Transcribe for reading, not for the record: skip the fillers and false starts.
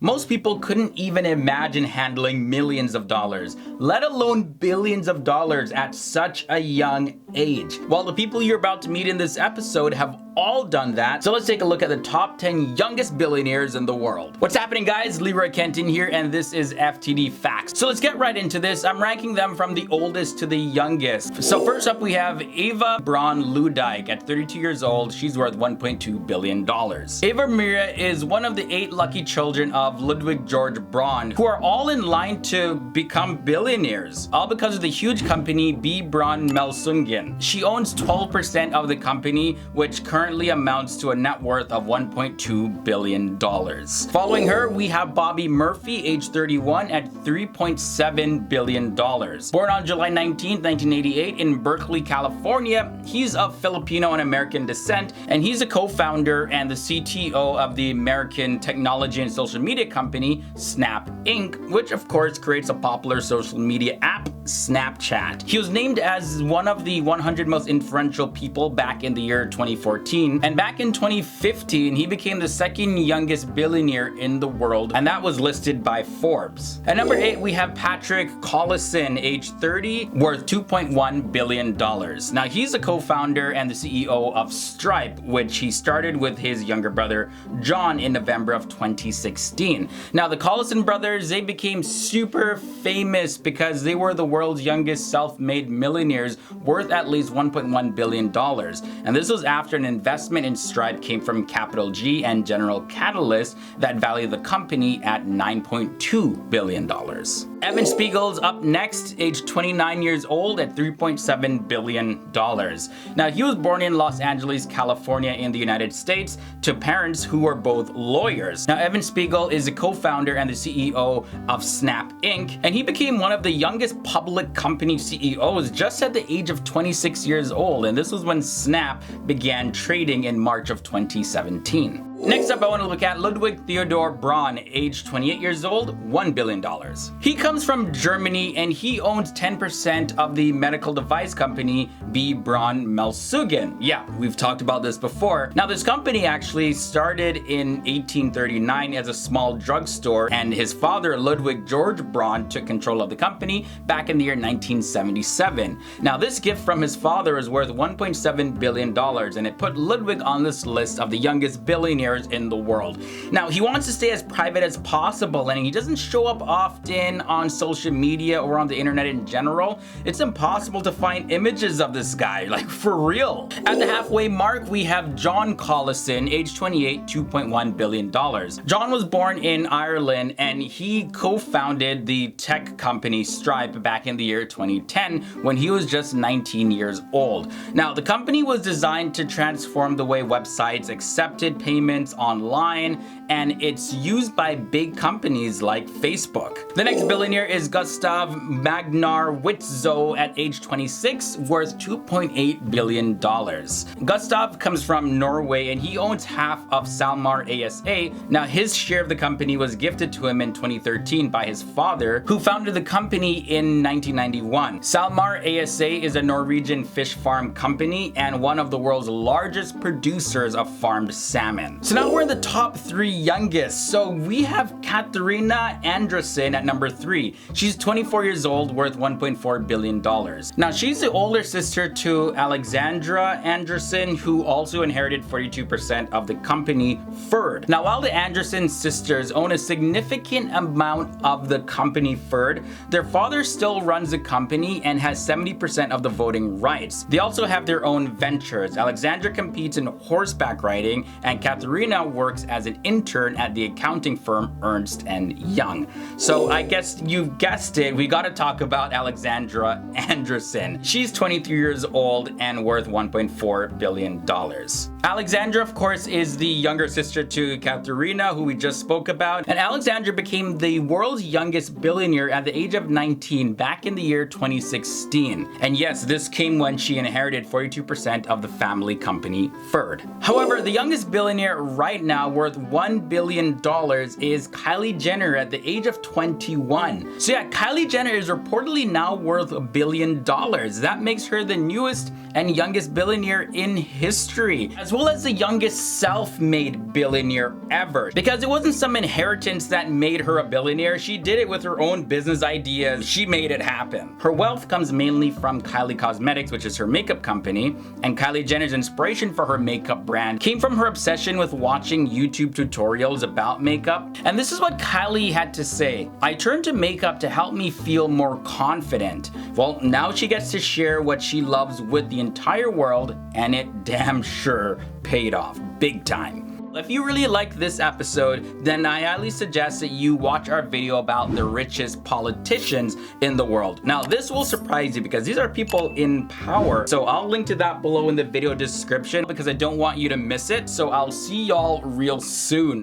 Most people couldn't even imagine handling millions of dollars, let alone billions of dollars at such a young age. Well, the people you're about to meet in this episode have all done that. So let's take a look at the top 10 youngest billionaires in the world. What's happening, guys? Leroy Kenton here, and this is FTD Facts. So let's get right into this. I'm ranking them from the oldest to the youngest. So first up, we have Eva Braun Ludwig at 32 years old. She's worth $1.2 billion. Eva Maria is one of the 8 lucky children of Ludwig George Braun, who are all in line to become billionaires, all because of the huge company B. Braun Melsungen. She owns 12% of the company, which currently amounts to a net worth of $1.2 billion. Following her, we have Bobbie Murphy, age 31, at $3.7 billion. Born on July 19, 1988 in Berkeley, California, he's of Filipino and American descent, and he's a co-founder and the CTO of the American technology and social media company Snap Inc., which of course creates a popular social media app, Snapchat. He was named as one of the 100 most influential people back in the year 2014, and back in 2015 he became the second youngest billionaire in the world, and that was listed by Forbes. At number 8, we have Patrick Collison, age 30, worth $2.1 billion. Now he's a co-founder and the CEO of Stripe, which he started with his younger brother John in November of 2016. Now the Collison brothers, they became super famous because they were the world's youngest self-made millionaires, worth at least $1.1 billion. And this was after an investment in Stripe came from Capital G and General Catalyst that valued the company at $9.2 billion. Evan Spiegel's up next, age 29 years old, at $3.7 billion. Now, he was born in Los Angeles, California in the United States to parents who were both lawyers. Now, Evan Spiegel is a co-founder and the CEO of Snap Inc., and he became one of the youngest public company CEOs just at the age of 26 years old, and this was when Snap began trading in March of 2017. Next up, I want to look at Ludwig Theodor Braun, age 28 years old, $1 billion. He comes from Germany and he owns 10% of the medical device company B. Braun Melsungen. Yeah, we've talked about this before. Now, this company actually started in 1839 as a small drugstore, and his father, Ludwig George Braun, took control of the company back in the year 1977. Now, this gift from his father is worth $1.7 billion, and it put Ludwig on this list of the youngest billionaires in the world. Now, he wants to stay as private as possible, and he doesn't show up often on social media or on the internet in general. It's impossible to find images of this guy, like for real. At the halfway mark, we have John Collison, age 28, $2.1 billion. John was born in Ireland, and he co-founded the tech company Stripe back in the year 2010 when he was just 19 years old. Now, the company was designed to transform the way websites accepted payments online, and it's used by big companies like Facebook. The next billionaire is Gustov Magner at age 26, worth $2.8 billion. Gustav comes from Norway and he owns half of SalMar ASA. Now, his share of the company was gifted to him in 2013 by his father, who founded the company in 1991. SalMar ASA is a Norwegian fish farm company and one of the world's largest producers of farmed salmon. So now we're in the top 3 youngest. So we have Katerina Anderson at number 3. She's 24 years old, worth $1.4 billion. Now, she's the older sister to Alexandra Anderson, who also inherited 42% of the company Ferd. Now, while the Anderson sisters own a significant amount of the company Ferd, their father still runs the company and has 70% of the voting rights. They also have their own ventures. Alexandra competes in horseback riding, and Katerina works as an intern at the accounting firm Ernst & Young. So I guess you've guessed it, we gotta talk about Alexandra Anderson. She's 23 years old and worth $1.4 billion. Alexandra, of course, is the younger sister to Katerina, who we just spoke about, and Alexandra became the world's youngest billionaire at the age of 19 back in the year 2016. And yes, this came when she inherited 42% of the family company Ferd. However, the youngest billionaire right now, worth $1 billion, is Kylie Jenner at the age of 21. So yeah, Kylie Jenner is reportedly now worth $1 billion. That makes her the newest and youngest billionaire in history, as well as the youngest self-made billionaire ever. Because it wasn't some inheritance that made her a billionaire, she did it with her own business ideas. She made it happen. Her wealth comes mainly from Kylie Cosmetics, which is her makeup company, and Kylie Jenner's inspiration for her makeup brand came from her obsession with watching YouTube tutorials about makeup. And this is what Kylie had to say: "I turned to makeup to help me feel more confident." Well, now she gets to share what she loves with the entire world, and it damn sure paid off big time. If you really liked this episode, then I highly suggest that you watch our video about the richest politicians in the world. Now, this will surprise you because these are people in power. So I'll link to that below in the video description because I don't want you to miss it. So I'll see y'all real soon.